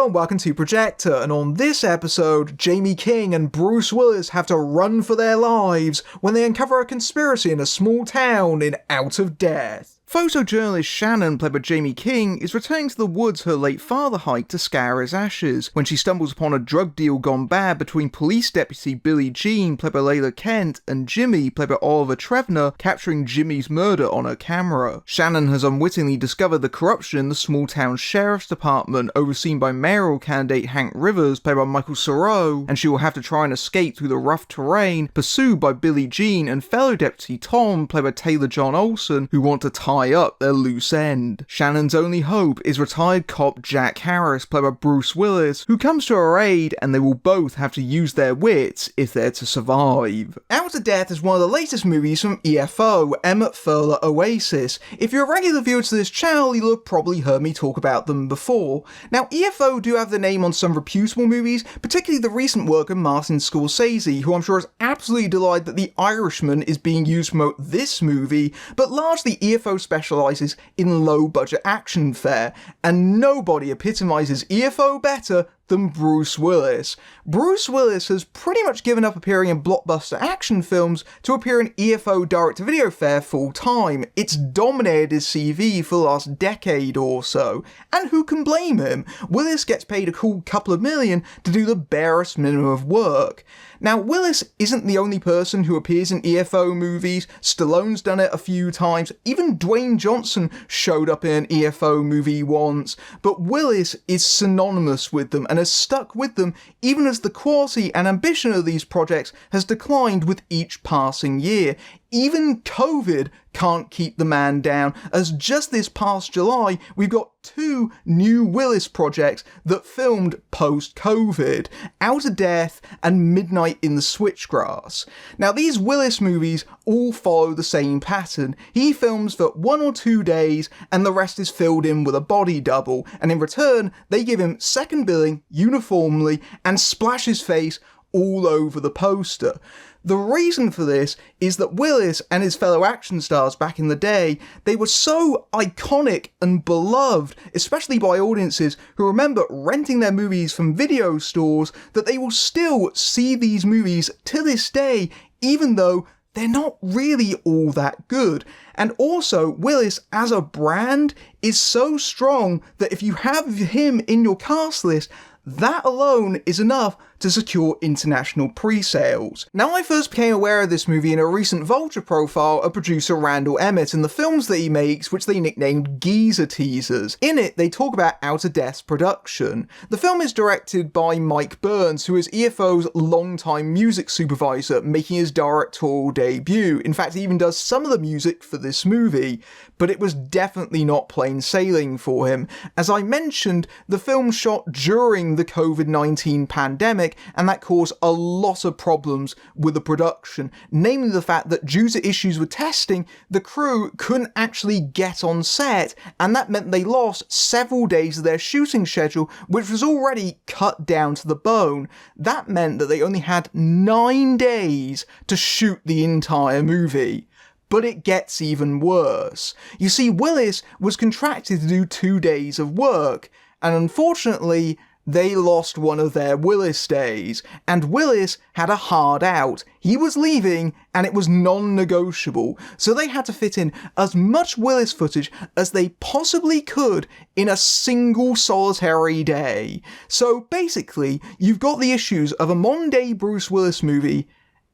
and welcome to Projector, and on this episode, Jaime King and Bruce Willis have to run for their lives when they uncover a conspiracy in a small town in Out of Death. Photojournalist Shannon, played by Jaime King, is returning to the woods her late father hiked to scour his ashes, when she stumbles upon a drug deal gone bad between police deputy Billie Jean, played by Lala Kent, and Jimmy, played by Oliver Trevner, capturing Jimmy's murder on her camera. Shannon has unwittingly discovered the corruption in the small town sheriff's department, overseen by mayoral candidate Hank Rivers, played by Michael Sirow, and she will have to try and escape through the rough terrain, pursued by Billie Jean and fellow deputy Tom, played by Taylor John Olsen, who want to tie up their loose end. Shannon's only hope is retired cop Jack Harris, played by Bruce Willis, who comes to her aid, and they will both have to use their wits if they're to survive. Out of Death is one of the latest movies from EFO, Emmett Furler Oasis. If you're a regular viewer to this channel, you'll have probably heard me talk about them before. Now, EFO do have the name on some reputable movies, particularly the recent work of Martin Scorsese, who I'm sure is absolutely delighted that The Irishman is being used to promote this movie, but largely EFO specialises in low-budget action fare, and nobody epitomises EFO better than Bruce Willis. Bruce Willis has pretty much given up appearing in blockbuster action films to appear in EFO direct-to-video fare full-time. It's dominated his CV for the last decade or so, and who can blame him? Willis gets paid a cool couple of million to do the barest minimum of work. Now, Willis isn't the only person who appears in EFO movies. Stallone's done it a few times, even Dwayne Johnson showed up in an EFO movie once, but Willis is synonymous with them and has stuck with them even as the quality and ambition of these projects has declined with each passing year. Even COVID can't keep the man down, as just this past July we've got two new Willis projects that filmed post-COVID, Out of Death and Midnight in the Switchgrass. Now, these Willis movies all follow the same pattern. He films for 1 or 2 days and the rest is filled in with a body double, and in return they give him second billing uniformly and splash his face all over the poster. The reason for this is that Willis and his fellow action stars back in the day, they were so iconic and beloved, especially by audiences who remember renting their movies from video stores, that they will still see these movies to this day, even though they're not really all that good. And also, Willis as a brand is so strong that if you have him in your cast list, that alone is enough to secure international pre-sales. Now, I first became aware of this movie in a recent Vulture profile of producer Randall Emmett and the films that he makes, which they nicknamed Geezer Teasers. In it, they talk about Out of Death's production. The film is directed by Mike Burns, who is EFO's longtime music supervisor, making his directorial debut. In fact, he even does some of the music for this movie, but it was definitely not plain sailing for him. As I mentioned, the film shot during the COVID-19 pandemic, and that caused a lot of problems with the production, namely the fact that due to issues with testing, the crew couldn't actually get on set, and that meant they lost several days of their shooting schedule, which was already cut down to the bone. That meant that they only had 9 days to shoot the entire movie. But it gets even worse. You see, Willis was contracted to do 2 days of work, and unfortunately, they lost one of their Willis days, and Willis had a hard out. He was leaving, and it was non-negotiable, so they had to fit in as much Willis footage as they possibly could in a single solitary day. So basically, you've got the issues of a modern-day Bruce Willis movie,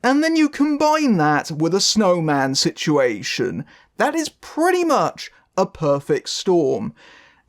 and then you combine that with a snowman situation. That is pretty much a perfect storm.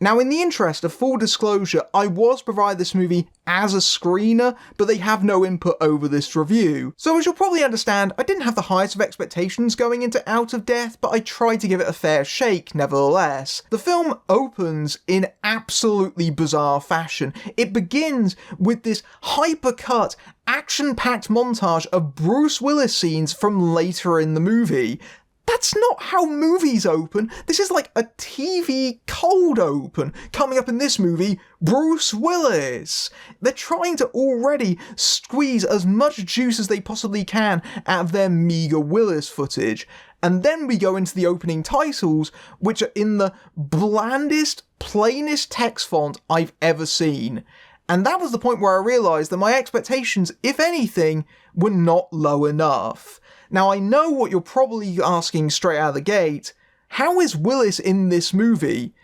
Now, in the interest of full disclosure, I was provided this movie as a screener, but they have no input over this review. So as you'll probably understand, I didn't have the highest of expectations going into Out of Death, but I tried to give it a fair shake nevertheless. The film opens in absolutely bizarre fashion. It begins with this hyper-cut, action-packed montage of Bruce Willis scenes from later in the movie. That's not how movies open. This is like a TV cold open. Coming up in this movie, Bruce Willis. They're trying to already squeeze as much juice as they possibly can out of their meager Willis footage. And then we go into the opening titles, which are in the blandest, plainest text font I've ever seen. And that was the point where I realised that my expectations, if anything, were not low enough. Now, I know what you're probably asking straight out of the gate. How is Willis in this movie?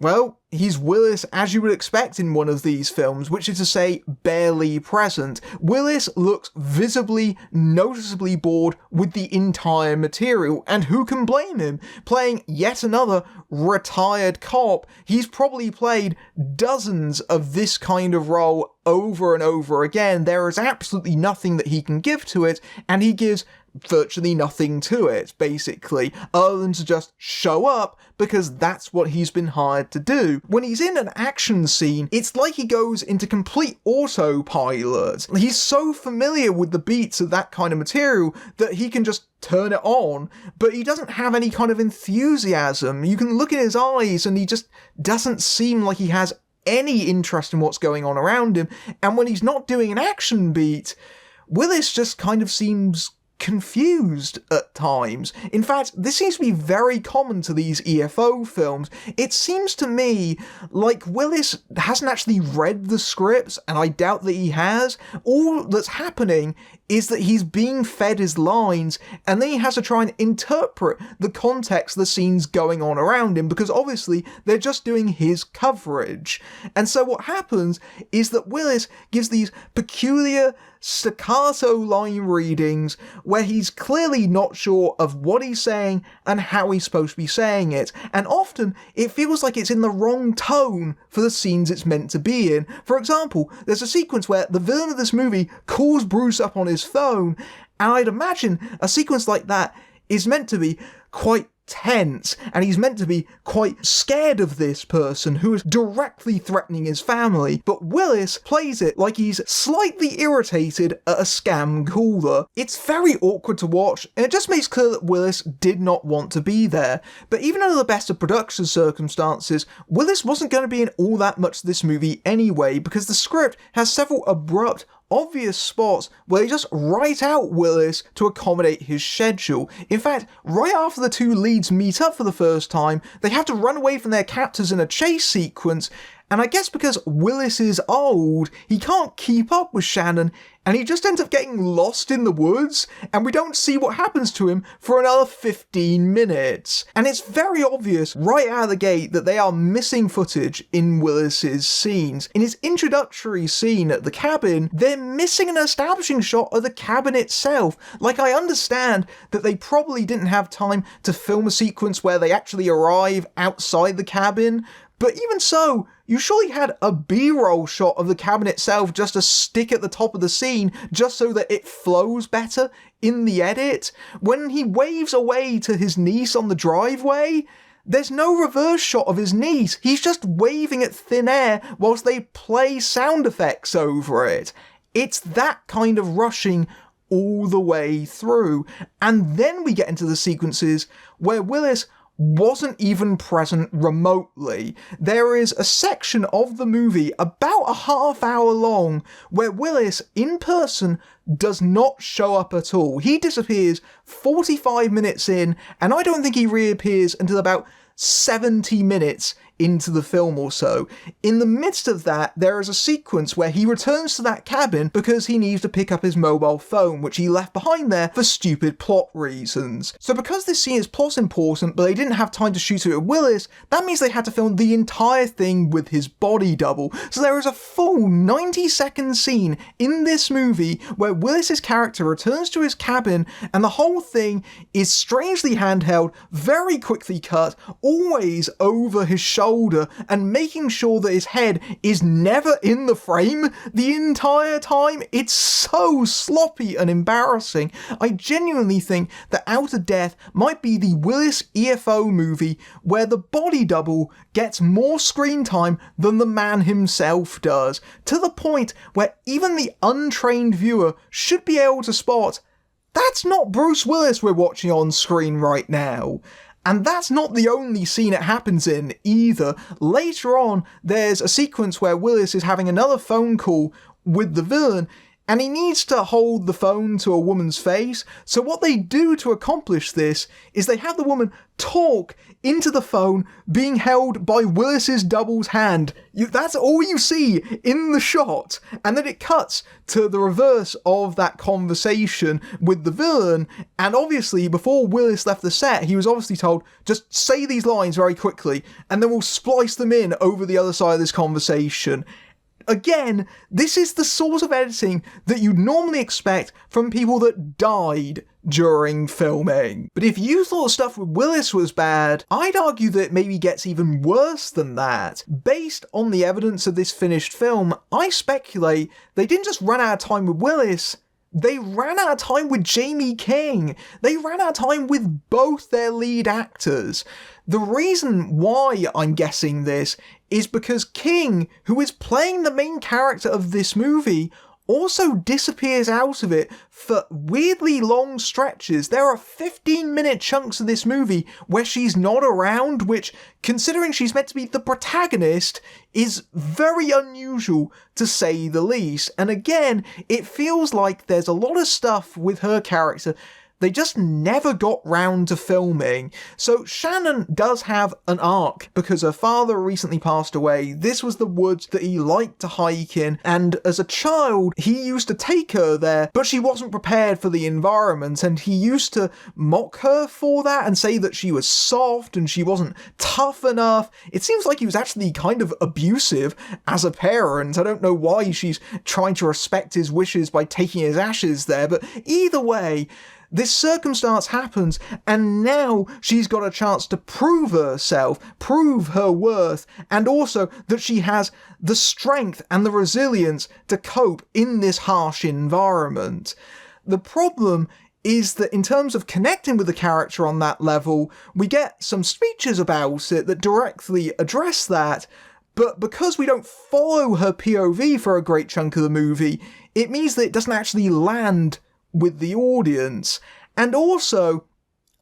Well, he's Willis as you would expect in one of these films, which is to say, barely present. Willis looks visibly, noticeably bored with the entire material, and who can blame him? Playing yet another retired cop, he's probably played dozens of this kind of role over and over again. There is absolutely nothing that he can give to it, and he gives virtually nothing to it, basically, other than to just show up because that's what he's been hired to do. When he's in an action scene, it's like he goes into complete autopilot. He's so familiar with the beats of that kind of material that he can just turn it on, but he doesn't have any kind of enthusiasm. You can look in his eyes and he just doesn't seem like he has any interest in what's going on around him, and when he's not doing an action beat, Willis just kind of seems confused at times. In fact, this seems to be very common to these EFO films. It seems to me like Willis hasn't actually read the scripts, and I doubt that he has. All that's happening is that he's being fed his lines, and then he has to try and interpret the context of the scenes going on around him, because obviously they're just doing his coverage. And so what happens is that Willis gives these peculiar staccato line readings where he's clearly not sure of what he's saying and how he's supposed to be saying it, and often it feels like it's in the wrong tone for the scenes it's meant to be in. For example, there's a sequence where the villain of this movie calls Bruce up on his phone, and I'd imagine a sequence like that is meant to be quite tense, and he's meant to be quite scared of this person who is directly threatening his family, but Willis plays it like he's slightly irritated at a scam caller. It's very awkward to watch, and it just makes clear that Willis did not want to be there. But even under the best of production circumstances, Willis wasn't going to be in all that much of this movie anyway, because the script has several abrupt, obvious spots where they just write out Willis to accommodate his schedule. In fact, right after the two leads meet up for the first time, they have to run away from their captors in a chase sequence, and I guess because Willis is old, he can't keep up with Shannon, and he just ends up getting lost in the woods, and we don't see what happens to him for another 15 minutes. And it's very obvious right out of the gate that they are missing footage in Willis's scenes. In his introductory scene at the cabin, they're missing an establishing shot of the cabin itself. Like, I understand that they probably didn't have time to film a sequence where they actually arrive outside the cabin, but even so, you surely had a B-roll shot of the cabin itself just to stick at the top of the scene, just so that it flows better in the edit. When he waves away to his niece on the driveway, there's no reverse shot of his niece. He's just waving at thin air whilst they play sound effects over it. It's that kind of rushing all the way through. And then we get into the sequences where Willis wasn't even present remotely. There is a section of the movie about a half hour long where Willis in person does not show up at all. He disappears 45 minutes in, and I don't think he reappears until about 70 minutes into the film or so. In the midst of that, there is a sequence where he returns to that cabin because he needs to pick up his mobile phone, which he left behind there for stupid plot reasons. So because this scene is plot important, but they didn't have time to shoot it with Willis, that means they had to film the entire thing with his body double. So there is a full 90-second scene in this movie where Willis's character returns to his cabin, and the whole thing is strangely handheld, very quickly cut, always over his shoulder, and making sure that his head is never in the frame the entire time. It's so sloppy and embarrassing. I genuinely think that Out of Death might be the Willis EFO movie where the body double gets more screen time than the man himself does, to the point where even the untrained viewer should be able to spot that's not Bruce Willis we're watching on screen right now. And that's not the only scene it happens in either. Later on, there's a sequence where Willis is having another phone call with the villain, and he needs to hold the phone to a woman's face. So what they do to accomplish this is they have the woman talk into the phone being held by Willis's double's hand. That's all you see in the shot, and then it cuts to the reverse of that conversation with the villain, and obviously before Willis left the set, he was obviously told, just say these lines very quickly, and then we'll splice them in over the other side of this conversation. Again, this is the sort of editing that you'd normally expect from people that died during filming. But if you thought stuff with Willis was bad, I'd argue that it maybe gets even worse than that. Based on the evidence of this finished film, I speculate they didn't just run out of time with Willis, they ran out of time with Jaime King. They ran out of time with both their lead actors. The reason why I'm guessing this is because King, who is playing the main character of this movie, also disappears out of it for weirdly long stretches. There are 15-minute chunks of this movie where she's not around, which, considering she's meant to be the protagonist, is very unusual to say the least. And again, it feels like there's a lot of stuff with her character they just never got round to filming. So Shannon does have an arc because her father recently passed away. This was the woods that he liked to hike in, and as a child he used to take her there, but she wasn't prepared for the environment, and he used to mock her for that and say that she was soft and she wasn't tough enough. It seems like he was actually kind of abusive as a parent. I don't know why she's trying to respect his wishes by taking his ashes there, but either way, this circumstance happens, and now she's got a chance to prove herself, prove her worth, and also that she has the strength and the resilience to cope in this harsh environment. The problem is that in terms of connecting with the character on that level, we get some speeches about it that directly address that, but because we don't follow her POV for a great chunk of the movie, it means that it doesn't actually land with the audience. And also,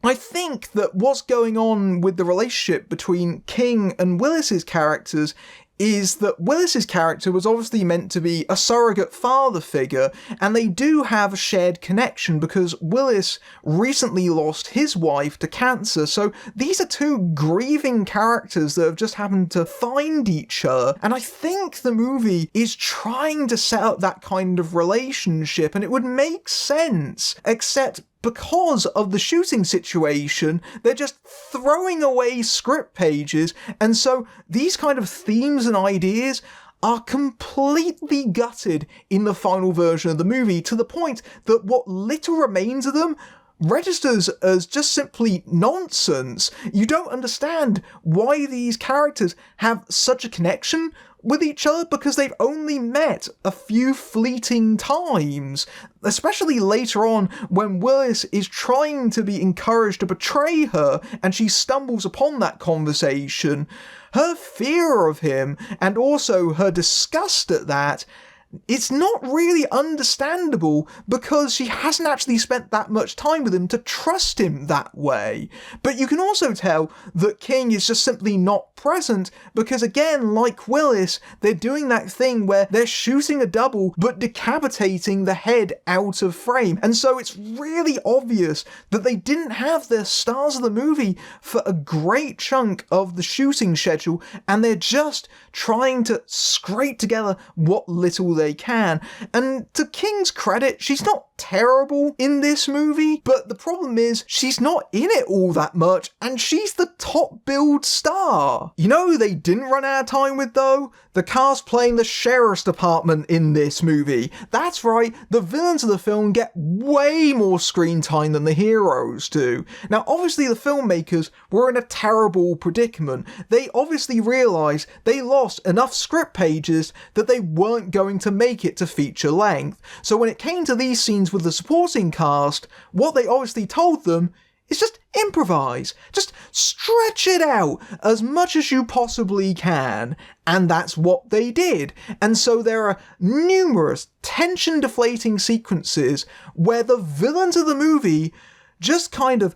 I think that what's going on with the relationship between King and Willis's characters is that Willis's character was obviously meant to be a surrogate father figure, and they do have a shared connection because Willis recently lost his wife to cancer, so these are two grieving characters that have just happened to find each other, and I think the movie is trying to set up that kind of relationship, and it would make sense, except because of the shooting situation, they're just throwing away script pages, and so these kind of themes and ideas are completely gutted in the final version of the movie, to the point that what little remains of them registers as just simply nonsense. You don't understand why these characters have such a connection with each other because they've only met a few fleeting times, especially later on when Willis is trying to be encouraged to betray her and she stumbles upon that conversation. Her fear of him and also her disgust at that, it's not really understandable because she hasn't actually spent that much time with him to trust him that way. But you can also tell that King is just simply not present because, again, like Willis, they're doing that thing where they're shooting a double but decapitating the head out of frame. And so it's really obvious that they didn't have their stars of the movie for a great chunk of the shooting schedule, and they're just trying to scrape together what little they can. And to King's credit, she's not terrible in this movie, but the problem is she's not in it all that much, and she's the top billed star. You know who they didn't run out of time with though? The cast playing the sheriff's department in this movie. That's right, the villains of the film get way more screen time than the heroes do. Now obviously the filmmakers were in a terrible predicament. They obviously realised they lost enough script pages that they weren't going to make it to feature length. So when it came to these scenes with the supporting cast, what they obviously told them is just improvise. Just stretch it out as much as you possibly can. And that's what they did. And so there are numerous tension-deflating sequences where the villains of the movie just kind of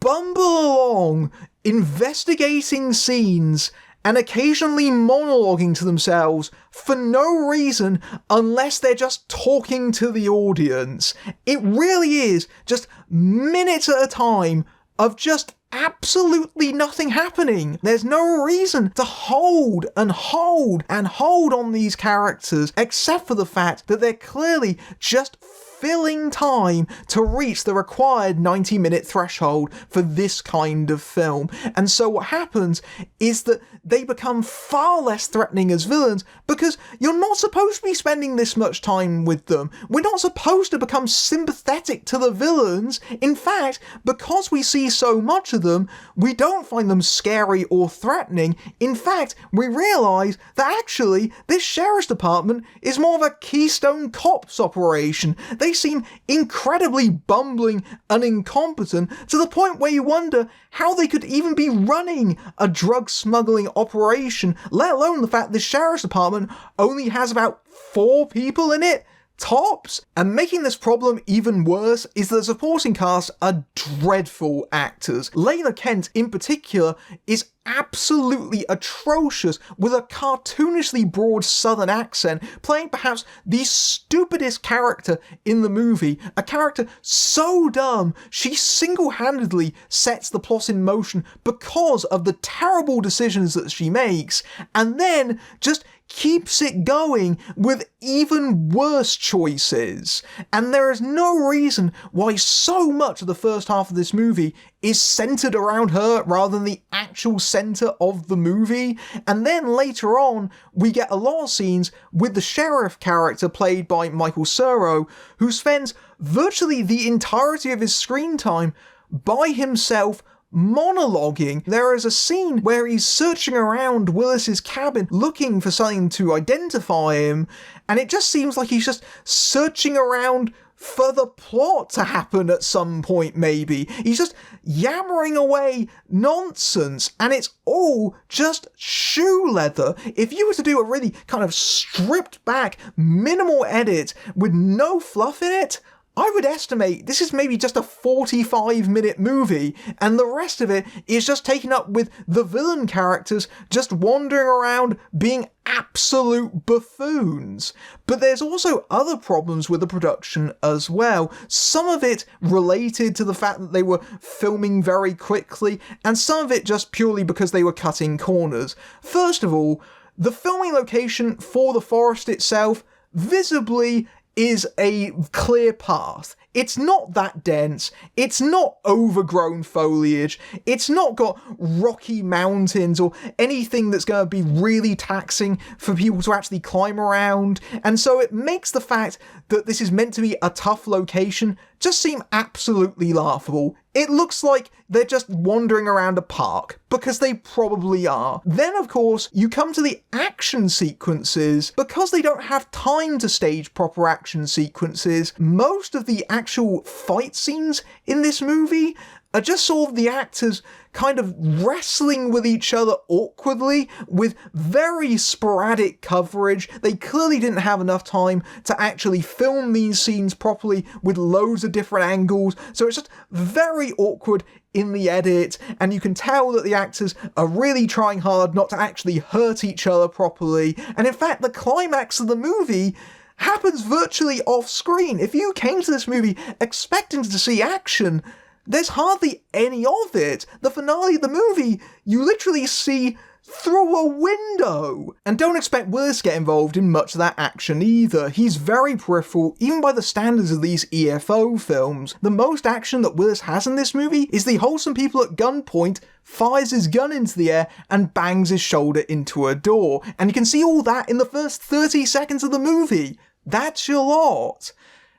bumble along, investigating scenes and occasionally monologuing to themselves for no reason unless they're just talking to the audience. It really is just minutes at a time of just absolutely nothing happening. There's no reason to hold and hold and hold on these characters except for the fact that they're clearly just filling time to reach the required 90-minute threshold for this kind of film. And so what happens is that they become far less threatening as villains because you're not supposed to be spending this much time with them. We're not supposed to become sympathetic to the villains. In fact, because we see so much of them, we don't find them scary or threatening. In fact, we realise that actually this sheriff's department is more of a Keystone Cops operation. They seem incredibly bumbling and incompetent to the point where you wonder how they could even be running a drug smuggling operation, let alone the fact the sheriff's department only has about 4 people in it. Tops. And making this problem even worse is that the supporting cast are dreadful actors. Layla Kent in particular is absolutely atrocious with a cartoonishly broad southern accent, playing perhaps the stupidest character in the movie, a character so dumb she single-handedly sets the plot in motion because of the terrible decisions that she makes, and then just keeps it going with even worse choices. And there is no reason why so much of the first half of this movie is centered around her rather than the actual center of the movie. And then later on, we get a lot of scenes with the sheriff character played by Michael Sirow, who spends virtually the entirety of his screen time by himself monologuing. There is a scene where he's searching around Willis's cabin looking for something to identify him, and it just seems like he's just searching around for the plot to happen at some point, maybe. He's just yammering away nonsense, and it's all just shoe leather. If you were to do a really kind of stripped back, minimal edit with no fluff in it, I would estimate this is maybe just a 45-minute movie, and the rest of it is just taken up with the villain characters just wandering around being absolute buffoons. But there's also other problems with the production as well. Some of it related to the fact that they were filming very quickly, and some of it just purely because they were cutting corners. First of all, the filming location for the forest itself visibly is a clear path. It's not that dense, it's not overgrown foliage, it's not got rocky mountains or anything that's going to be really taxing for people to actually climb around, and so it makes the fact that this is meant to be a tough location just seem absolutely laughable. It looks like they're just wandering around a park, because they probably are. Then, of course, you come to the action sequences. Because they don't have time to stage proper action sequences, most of the actual fight scenes in this movie are just sort of the actors kind of wrestling with each other awkwardly with very sporadic coverage. They clearly didn't have enough time to actually film these scenes properly with loads of different angles, so it's just very awkward in the edit, and you can tell that the actors are really trying hard not to actually hurt each other properly. And in fact, the climax of the movie happens virtually off screen. If you came to this movie expecting to see action, there's hardly any of it. The finale of the movie, you literally see through a window. And don't expect Willis to get involved in much of that action either. He's very peripheral, even by the standards of these EFO films. The most action that Willis has in this movie is the wholesome people at gunpoint fires his gun into the air and bangs his shoulder into a door. And you can see all that in the first 30 seconds of the movie. That's your lot.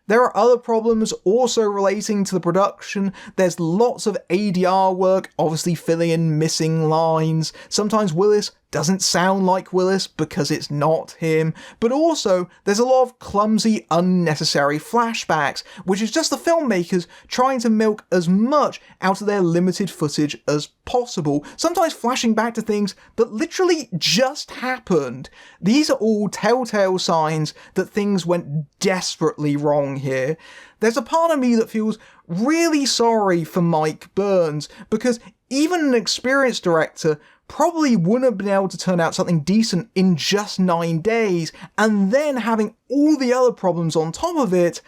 There are other problems also relating to the production. There's lots of ADR work, obviously filling in missing lines. Sometimes Willis doesn't sound like Willis because it's not him, but also there's a lot of clumsy, unnecessary flashbacks, which is just the filmmakers trying to milk as much out of their limited footage as possible, sometimes flashing back to things that literally just happened. These are all telltale signs that things went desperately wrong here. There's a part of me that feels really sorry for Mike Burns, because even an experienced director probably wouldn't have been able to turn out something decent in just 9 days, and then having all the other problems on top of it,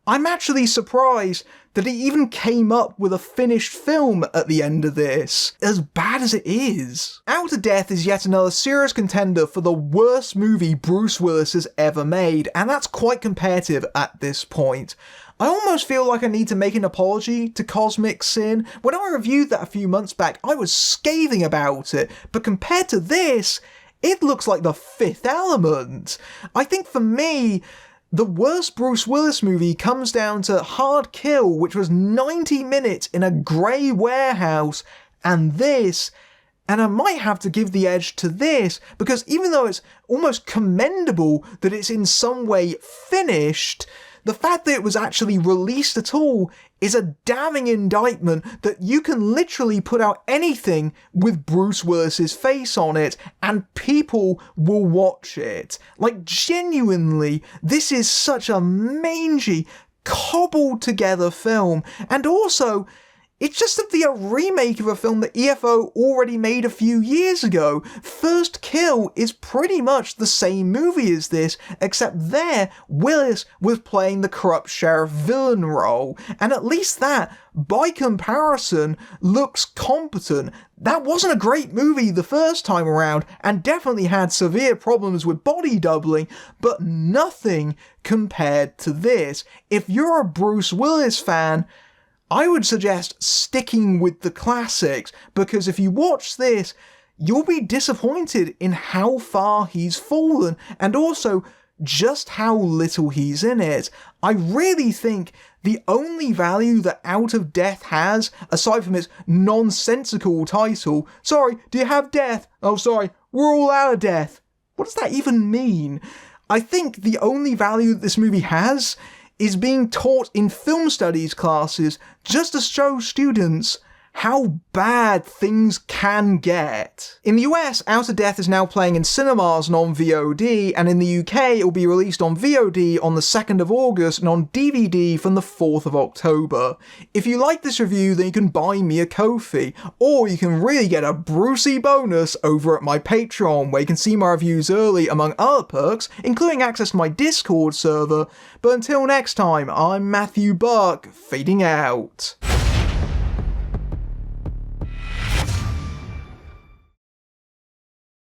I'm actually surprised that he even came up with a finished film at the end of this, as bad as it is. Out of Death is yet another serious contender for the worst movie Bruce Willis has ever made, and that's quite competitive at this point. I almost feel like I need to make an apology to Cosmic Sin. When I reviewed that a few months back, I was scathing about it, but compared to this, it looks like The Fifth Element. I think for me, the worst Bruce Willis movie comes down to Hard Kill, which was 90 minutes in a grey warehouse, and this, and I might have to give the edge to this, because even though it's almost commendable that it's in some way finished, the fact that it was actually released at all is a damning indictment that you can literally put out anything with Bruce Willis's face on it and people will watch it. Like, genuinely, this is such a mangy, cobbled together film, and also, it's just a remake of a film that EFO already made a few years ago. First Kill is pretty much the same movie as this, except there, Willis was playing the corrupt sheriff villain role, and at least that, by comparison, looks competent. That wasn't a great movie the first time around, and definitely had severe problems with body doubling, but nothing compared to this. If you're a Bruce Willis fan, I would suggest sticking with the classics, because if you watch this, you'll be disappointed in how far he's fallen, and also just how little he's in it. I really think the only value that Out of Death has, aside from its nonsensical title, sorry, do you have death? Oh sorry, we're all out of death. What does that even mean? I think the only value that this movie has is being taught in film studies classes just to show students how bad things can get. In the US, Out of Death is now playing in cinemas and on VOD, and in the UK it will be released on VOD on the 2nd of August and on DVD from the 4th of October. If you like this review, then you can buy me a Ko-fi, or you can really get a Brucey bonus over at my Patreon, where you can see my reviews early among other perks, including access to my Discord server. But until next time, I'm Matthew Buck, fading out.